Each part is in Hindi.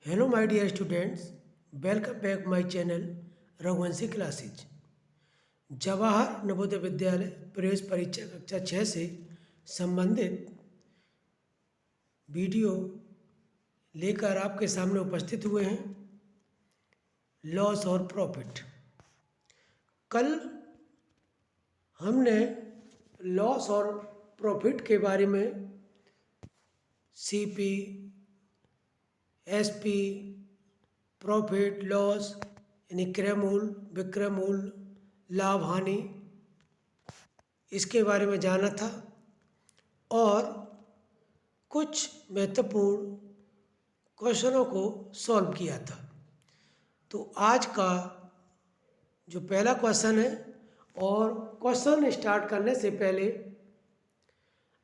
Hello, my dear students. Welcome back my channel Raghuvanshi classes. Jawahar Navodaya Vidyalaya प्रवेश परीक्षा कक्षा 6 से संबंधित वीडियो लेकर आपके सामने उपस्थित हुए हैं। लॉस और प्रॉफिट। कल हमने लॉस और प्रॉफिट के बारे में सीपी, एसपी, प्रॉफिट, लॉस यानी क्रय मूल्य, विक्रय मूल्य, लाभ हानि, इसके बारे में जाना था और कुछ महत्वपूर्ण क्वेश्चनों को सॉल्व किया था। तो आज का जो पहला क्वेश्चन है, और क्वेश्चन स्टार्ट करने से पहले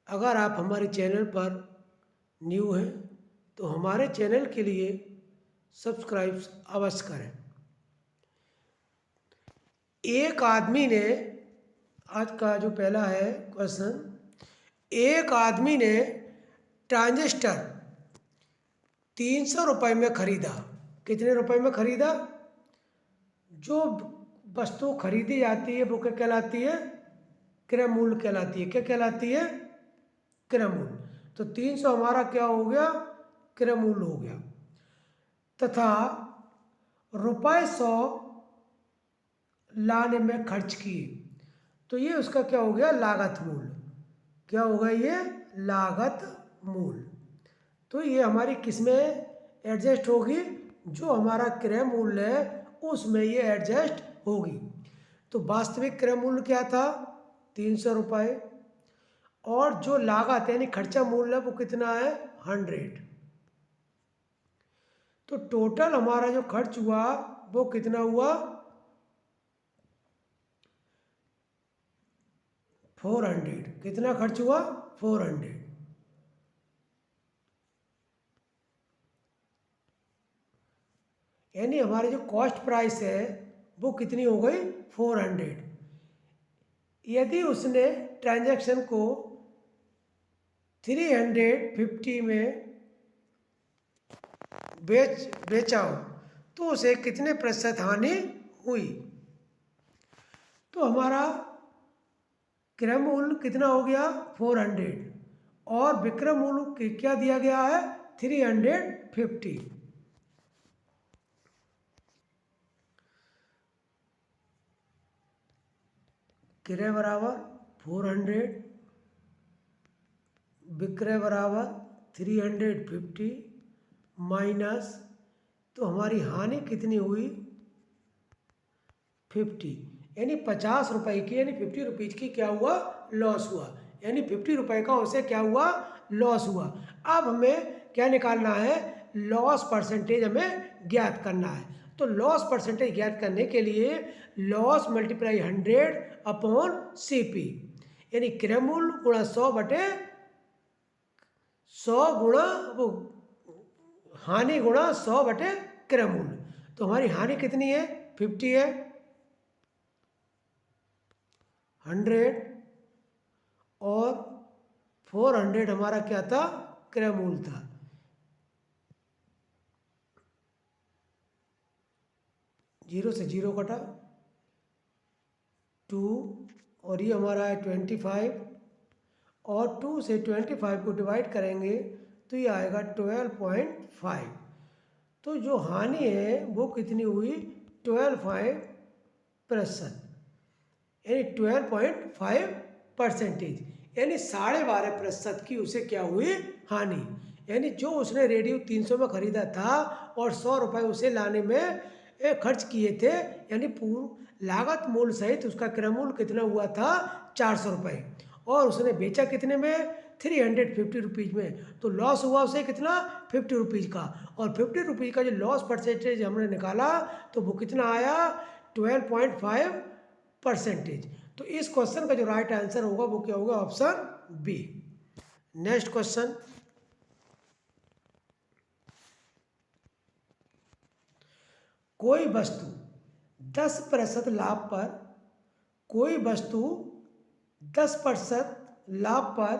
अगर आप हमारे चैनल पर न्यू हैं तो हमारे चैनल के लिए सब्सक्राइब अवश्य करें। एक आदमी ने, आज का जो पहला है क्वेश्चन, एक आदमी ने ट्रांजिस्टर 300 रुपये में खरीदा। कितने रुपए में खरीदा? जो वस्तु खरीदी जाती है वो क्या कहलाती है? क्रय मूल्य कहलाती है। क्या कहलाती है? क्रय मूल्य। तो 300 हमारा क्या हो गया? क्रय मूल्य हो गया। तथा ₹100 लाने में खर्च किए, तो ये उसका क्या हो गया? लागत मूल्य। क्या होगा ये? लागत मूल्य। तो ये हमारी किस में एडजस्ट होगी? जो हमारा क्रय मूल्य है उसमें ये एडजस्ट होगी। तो वास्तविक क्रय मूल्य क्या था? 300 रुपये। और जो लागत यानी खर्चा मूल्य वो कितना है? 100। तो टोटल हमारा जो खर्च हुआ वो कितना हुआ? 400। कितना खर्च हुआ? 400। यानी हमारी जो कॉस्ट प्राइस है वो कितनी हो गई? 400। यदि उसने ट्रांजैक्शन को 350 में बेचा हो तो उसे कितने प्रतिशत हानि हुई? तो हमारा क्रय मूल्य कितना हो गया? 400। और विक्रय मूल्य क्या दिया गया है? 350। क्रय बराबर 400, विक्रय बराबर 350 माइनस, तो हमारी हानि कितनी हुई? 50। यानी 50 रुपये की, यानी 50 रुपीज़ की क्या हुआ? लॉस हुआ। यानी 50 रुपये का उसे क्या हुआ? लॉस हुआ। अब हमें क्या निकालना है? लॉस परसेंटेज हमें ज्ञात करना है। तो लॉस परसेंटेज ज्ञात करने के लिए लॉस मल्टीप्लाई 100 अपॉन CP, यानी क्रय मूल्य गुणा 100 बटे 100 गुणा वो हानि गुणा 100 बटे क्रय मूल्य। तो हमारी हानि कितनी है? 50 है। 100 और 400 हमारा क्या था? क्रय मूल्य था। जीरो से जीरो कटा, 2, और ये हमारा है 25, और 2 से 25 को डिवाइड करेंगे तो ये आएगा 12.5। तो जो हानि है वो कितनी हुई? 12.5%, यानी 12.5%, यानी 12.5% की उसे क्या हुई? हानि। यानी जो उसने रेडियो 300 में खरीदा था और 100 रुपये उसे लाने में खर्च किए थे, यानी पूर्ण लागत मूल्य सहित उसका क्रय मूल्य कितना हुआ था? 400 रुपये। और उसने बेचा कितने में? 350 रुपीज़ में। तो लॉस हुआ उसे कितना? 50 रुपीज़ का। और 50 रुपीज़ का जो लॉस परसेंटेज हमने निकाला तो वो कितना आया? 12.5%। तो इस क्वेश्चन का जो राइट आंसर होगा वो क्या होगा? Option B. नेक्स्ट क्वेश्चन, कोई वस्तु 10% लाभ पर, कोई वस्तु 10% लाभ पर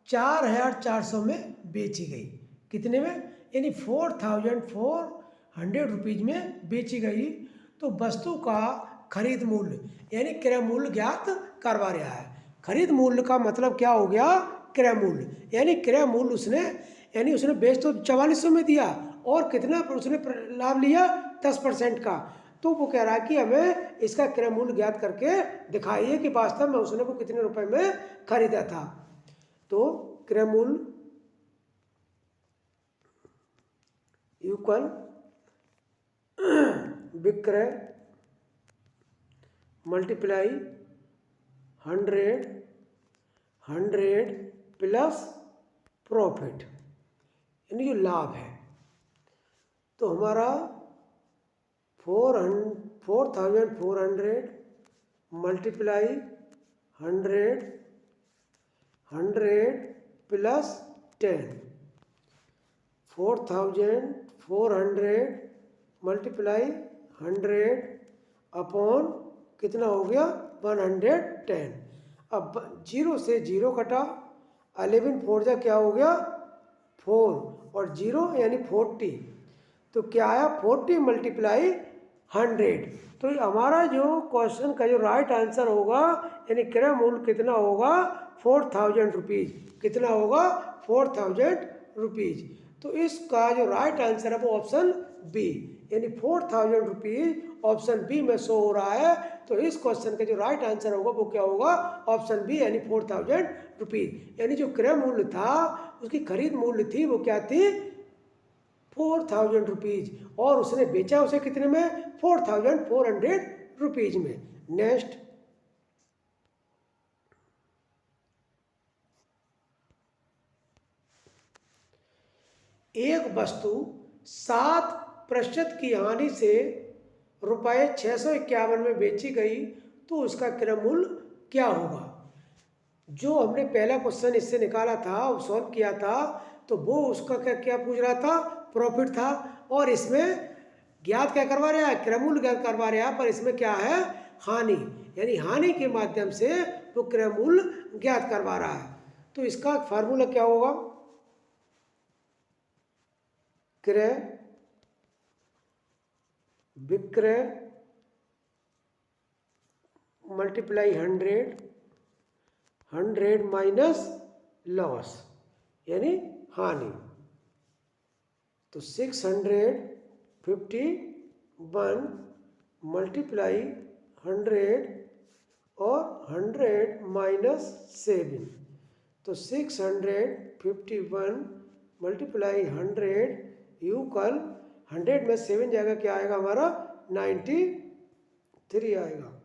4400 में बेची गई। कितने में, यानी 4400 रुपीज़ में बेची गई। तो वस्तु का खरीद मूल्य यानी क्रय मूल्य ज्ञात करवा रहा है। खरीद मूल्य का मतलब क्या हो गया, क्रय मूल्य। यानी क्रय मूल्य उसने बेच तो 4400 में दिया और कितना उसने लाभ लिया, 10% का। तो वो कह रहा है कि हमें इसका क्रय मूल्य ज्ञात करके दिखाइए कि वास्तव में उसने वो कितने रुपए में खरीदा था। तो क्रय मूल्य इक्वल विक्रय मल्टीप्लाई 100 प्लस प्रॉफिट, यानी जो लाभ है। तो हमारा 4400 मल्टीप्लाई 100 प्लस 10, 4400 मल्टीप्लाई 100 अपॉन कितना हो गया, 110। अब 0 से 0 कटा, 11 4 जा क्या हो गया, 4 और 0 यानी 40। तो क्या आया, 40 मल्टीप्लाई 100। तो हमारा जो क्वेश्चन का जो राइट आंसर होगा यानी क्रय मूल्य कितना होगा, 4000 रुपीज़। कितना होगा, 4000 रुपीज़। तो इसका जो राइट आंसर है वो ऑप्शन बी, यानी 4000 रुपीज़ ऑप्शन बी में शो हो रहा है। तो इस क्वेश्चन का जो राइट आंसर होगा वो क्या होगा, ऑप्शन बी, यानी 4000 रुपीज़। यानी जो क्रय मूल्य था उसकी खरीद मूल्य थी वो क्या थी, 4000 रुपीज़, और उसने बेचा उसे कितने में, 4400 रुपीज़ में। नेक्स्ट, एक वस्तु 7% की हानि से रुपये 651 में बेची गई तो उसका क्रय मूल्य क्या होगा। जो हमने पहला क्वेश्चन इससे निकाला था, सॉल्व किया था, तो वो उसका क्या क्या पूछ रहा था, प्रॉफिट था। और इसमें ज्ञात क्या करवा रहा है, क्रय मूल्य ज्ञात करवा रहा है, पर इसमें क्या है, हानि, यानी हानि के माध्यम से वो क्रय मूल्य ज्ञात करवा रहा है। तो इसका फार्मूला क्या होगा, क्रय विक्रय मल्टीप्लाई 100 माइनस लॉस, यानी हानि। तो 651 मल्टीप्लाई 100 और 100 माइनस 7। तो 651 मल्टीप्लाई 100 इक्वल 100 में 7 जाएगा, क्या आएगा हमारा, 93 आएगा।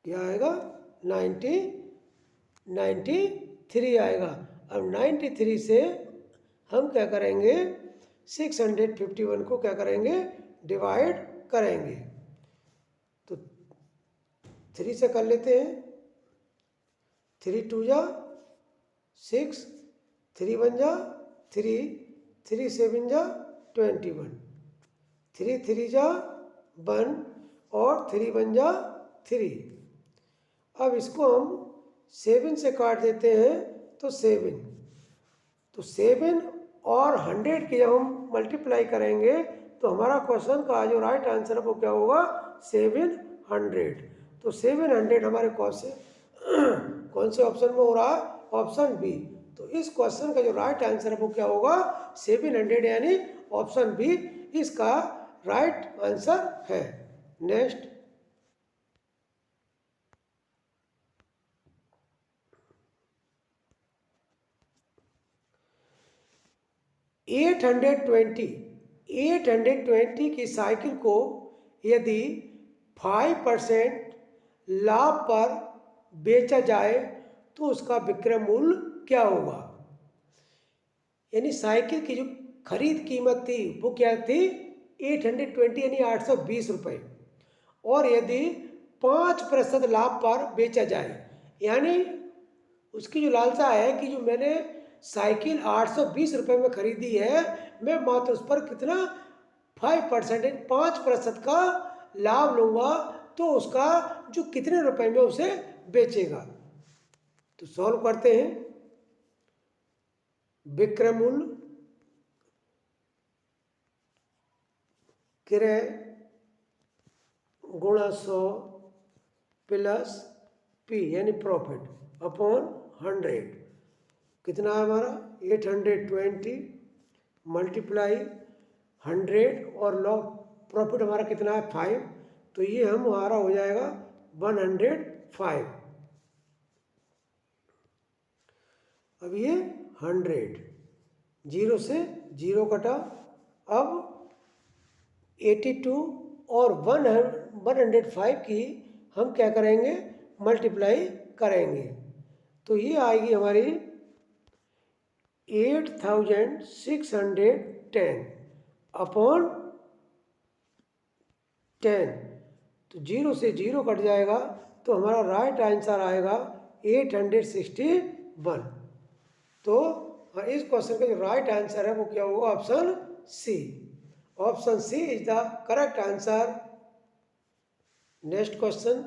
क्या आएगा, 93 आएगा। अब 93 से हम क्या करेंगे, 651 को क्या करेंगे, डिवाइड करेंगे। तो 3 से कर लेते हैं, 3 2 जा 6, 3 1 जा 3, 3 7 जा 21, 3 3 जा 1 और 3 1 जा 3। अब इसको हम 7 से काट देते हैं तो 7। तो 7 और 100 के जब हम मल्टीप्लाई करेंगे तो हमारा क्वेश्चन का जो राइट आंसर है वो क्या होगा, 700। तो 700 हमारे कौन से ऑप्शन में हो रहा है, ऑप्शन बी। तो इस क्वेश्चन का जो राइट आंसर है वो क्या होगा, 700, यानी ऑप्शन बी इसका राइट आंसर है। नेक्स्ट, 820 की साइकिल को यदि 5% लाभ पर बेचा जाए तो उसका विक्रय मूल्य क्या होगा। यानी साइकिल की जो खरीद कीमत थी वो क्या थी, 820 यानी 820 रुपये, और यदि 5% लाभ पर बेचा जाए, यानी उसकी जो लालसा है कि जो मैंने साइकिल 820 रुपये में खरीदी है, मैं मात्र उस पर कितना 5% का लाभ लूँगा, तो उसका जो कितने रुपए में उसे बेचेगा। तो सॉल्व करते हैं। विक्रय मूल्य क्रय गुणा 100 प्लस पी यानी प्रॉफिट अपॉन 100 कितना है हमारा 820 मल्टीप्लाई 100 और लॉ प्रॉफिट हमारा कितना है 5 तो ये हमारा हो जाएगा 105। अब ये 100 जीरो से जीरो कटा। अब 82 और 105 की हम क्या करेंगे मल्टीप्लाई करेंगे तो ये आएगी हमारी 8610 अपॉन 10 तो जीरो से जीरो कट जाएगा तो हमारा राइट आंसर आएगा 861। तो इस क्वेश्चन का जो राइट आंसर है वो क्या होगा option C. Option C is the correct answer. Next question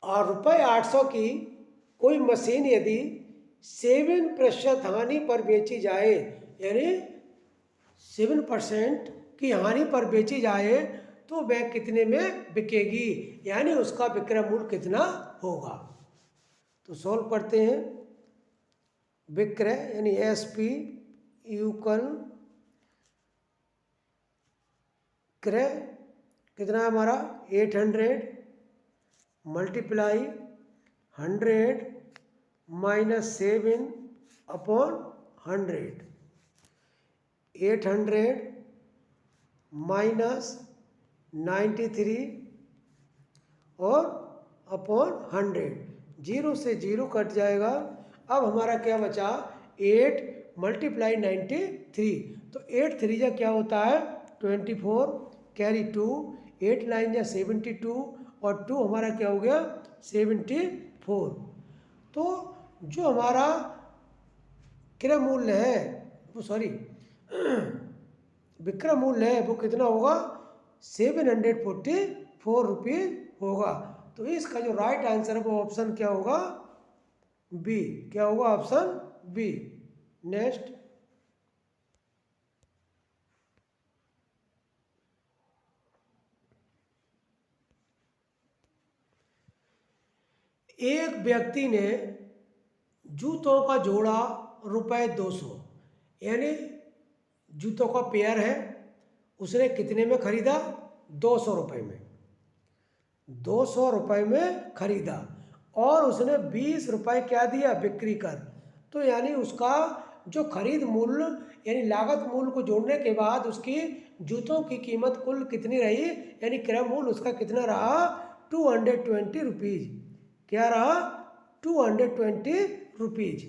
और ₹800 की कोई मशीन यदि 7% हानि पर बेची जाए यानी 7% की हानि पर बेची जाए तो वह कितने में बिकेगी यानी उसका विक्रय मूल्य कितना होगा। तो सॉल्व करते हैं। विक्रय यानी SP यूकल क्रय कितना है हमारा 800 मल्टीप्लाई 100 माइनस 7 अपॉन 100 800 माइनस 93 और अपॉन 100 जीरो से जीरो कट जाएगा। अब हमारा क्या बचा 8 मल्टीप्लाई 93 तो 8 3 जा क्या होता है 24 कैरी 2 8 9 जा 72 और 2 हमारा क्या हो गया 74। तो जो हमारा क्रय मूल्य है वो सॉरी विक्रय मूल्य है वो कितना होगा 744 रुपीज़ होगा। तो इसका जो राइट आंसर है वो ऑप्शन क्या होगा बी। क्या होगा ऑप्शन बी। नेक्स्ट एक व्यक्ति ने जूतों का जोड़ा ₹200 यानी जूतों का पेयर है उसने कितने में खरीदा 200 रुपये में 200 रुपये में खरीदा और उसने 20 रुपये क्या दिया बिक्री कर। तो यानी उसका जो खरीद मूल्य यानी लागत मूल्य को जोड़ने के बाद उसकी जूतों की कीमत कुल कितनी रही यानी क्रय मूल्य उसका कितना रहा 220 रुपीज़। क्या रहा 220 रुपीज़।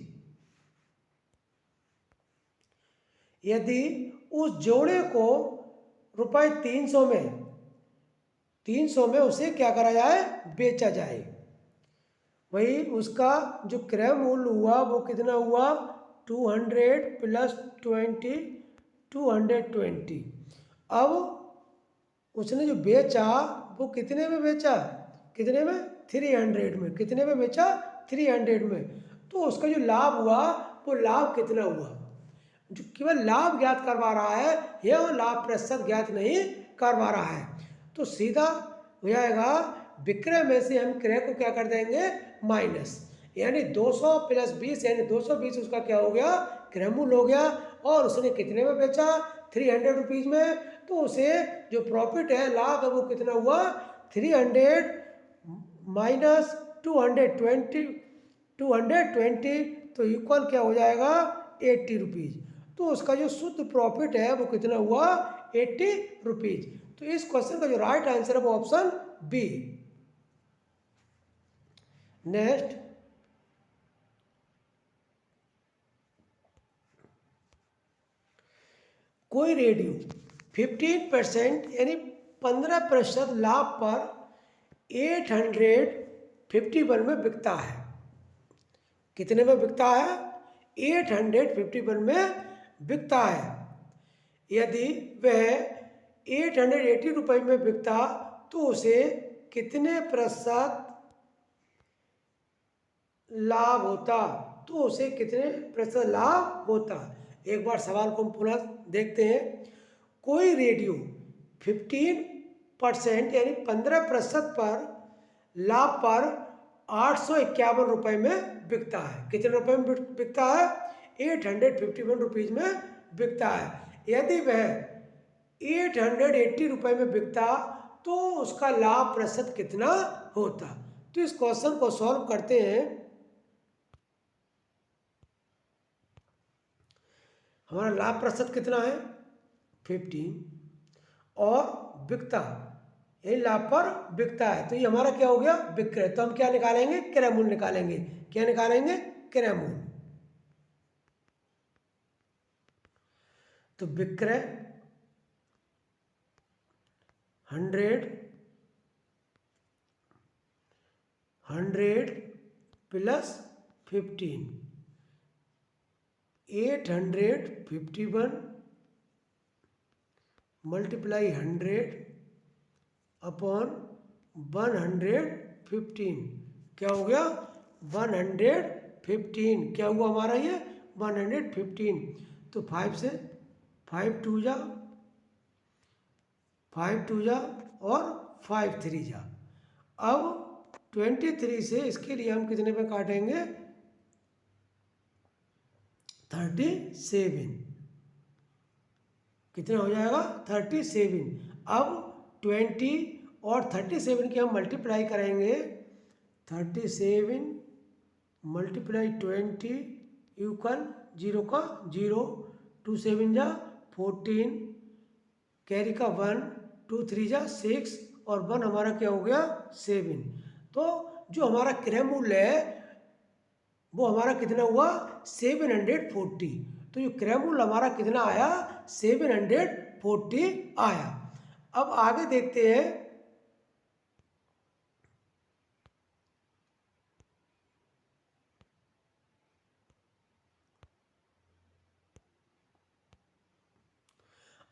यदि उस जोड़े को ₹300 में उसे क्या करा जाए बेचा जाए वही उसका जो क्रय मूल्य हुआ वो कितना हुआ 200 प्लस 20 220। अब उसने जो बेचा वो कितने में बेचा कितने में 300 में। कितने में बेचा 300 में। तो उसका जो लाभ हुआ वो लाभ कितना हुआ जो केवल लाभ ज्ञात करवा रहा है यह लाभ प्रतिशत ज्ञात नहीं करवा रहा है। तो सीधा हो जाएगा विक्रय में से हम क्रय को क्या कर देंगे माइनस यानी 200 प्लस 20 यानी 220 उसका क्या हो गया क्रय मूल्य हो गया और उसने कितने में बेचा 300 रुपीज़ में। तो उसे जो प्रॉफिट है लाभ है वो कितना हुआ 300 माइनस 220 तो इक्वल क्या हो जाएगा 80 रुपीज़। तो उसका जो शुद्ध प्रॉफिट है वो कितना हुआ 80 रुपीज़। तो इस क्वेश्चन का जो राइट आंसर है वो ऑप्शन बी। नेक्स्ट कोई रेडियो 15% यानी 15% लाभ पर 851 में बिकता है। कितने में बिकता है 851 में बिकता है। यदि वह 880 रुपये में बिकता तो उसे कितने प्रतिशत लाभ होता? तो उसे कितने प्रतिशत लाभ होता? एक बार सवाल को हम पुनः देखते हैं। कोई रेडियो 15% यानी 15% पर लाभ पर 851 रुपये में बिकता है। कितने रुपए में बिकता है? 851 रुपीज़ में बिकता है। यदि वह 880 रुपये में बिकता तो उसका लाभ प्रतिशत कितना होता? तो इस क्वेश्चन को सॉल्व करते हैं। हमारा लाभ प्रतिशत कितना है? 15 और बिकता यही लाभ पर बिकता है, तो ये हमारा क्या हो गया? विक्रय। तो हम क्या निकालेंगे? क्रय मूल्य निकालेंगे। क्या निकालेंगे? क्रय मूल्य। तो विक्रय 100 प्लस 15 851 मल्टीप्लाई 100 अपॉन 115 क्या हो गया? 115 क्या हुआ हमारा ये? 115। तो 5 से 5 2 जा 5 2 जा और 5 3 जा। अब 23 से इसके लिए हम कितने पे काटेंगे? 37। कितना हो जाएगा? 37। अब 20 और 37 की हम मल्टीप्लाई करेंगे। 37 मल्टीप्लाई 20 इक्वल 0 का 0, 2 7 जा 14, कैरी का 1, 2 3 जा 6 और 1 हमारा क्या हो गया? 7। तो जो हमारा क्रय मूल्य है वो हमारा कितना हुआ? 740। तो ये क्रय मूल्य हमारा कितना आया? 740 आया। अब आगे देखते हैं।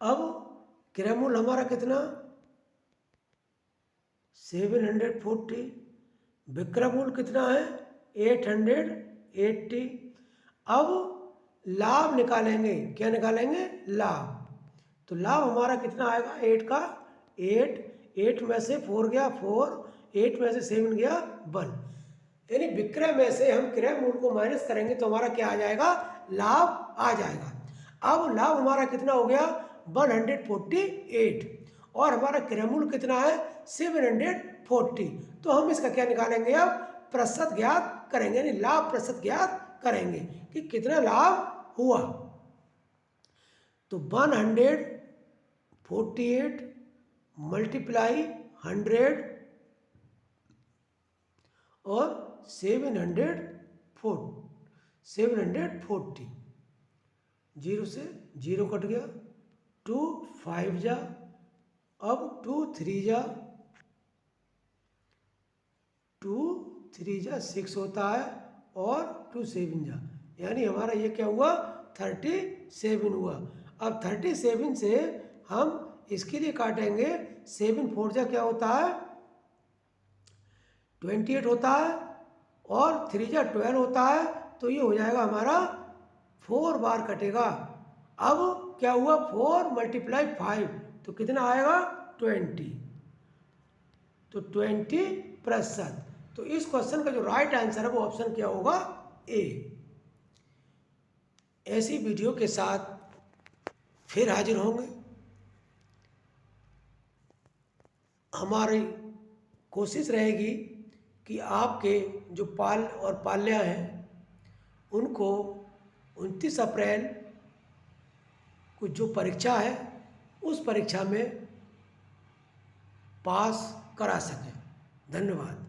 अब क्रय मूल्य हमारा कितना? 740। विक्रय मूल्य कितना है? 880। अब लाभ निकालेंगे। क्या निकालेंगे? लाभ। तो लाभ हमारा कितना आएगा? 8 का 8 में से 4 गया 4, 8 में से 7 गया 1। यानी विक्रय में से हम क्रय मूल्य को माइनस करेंगे तो हमारा क्या आ जाएगा? लाभ आ जाएगा। अब लाभ हमारा कितना हो गया? 148 और हमारा क्रय मूल्य कितना है? 740। तो हम इसका क्या निकालेंगे? अब प्रतिशत ज्ञात करेंगे, यानी लाभ प्रतिशत ज्ञात करेंगे कि कितना लाभ हुआ। तो 148 मल्टीप्लाई 100 और 740। 0 से 0 कट गया, 2 5 जा, अब 2 3 जा 6 होता है और 2 7 जा, यानी हमारा ये क्या हुआ? 37 हुआ। अब 37 से हम इसके लिए काटेंगे। 7 4 जा क्या होता है? 28 होता है और 3 जा 12 होता है। तो ये हो जाएगा हमारा 4 बार कटेगा। अब क्या हुआ? 4 मल्टीप्लाई 5 तो कितना आएगा? 20। तो 20%। तो इस क्वेश्चन का जो राइट आंसर है वो ऑप्शन क्या होगा? ए। ऐसी वीडियो के साथ फिर हाजिर होंगे। हमारी कोशिश रहेगी कि आपके जो पाल और पाल्या हैं उनको 29 अप्रैल को जो परीक्षा है उस परीक्षा में पास करा सकें। धन्यवाद।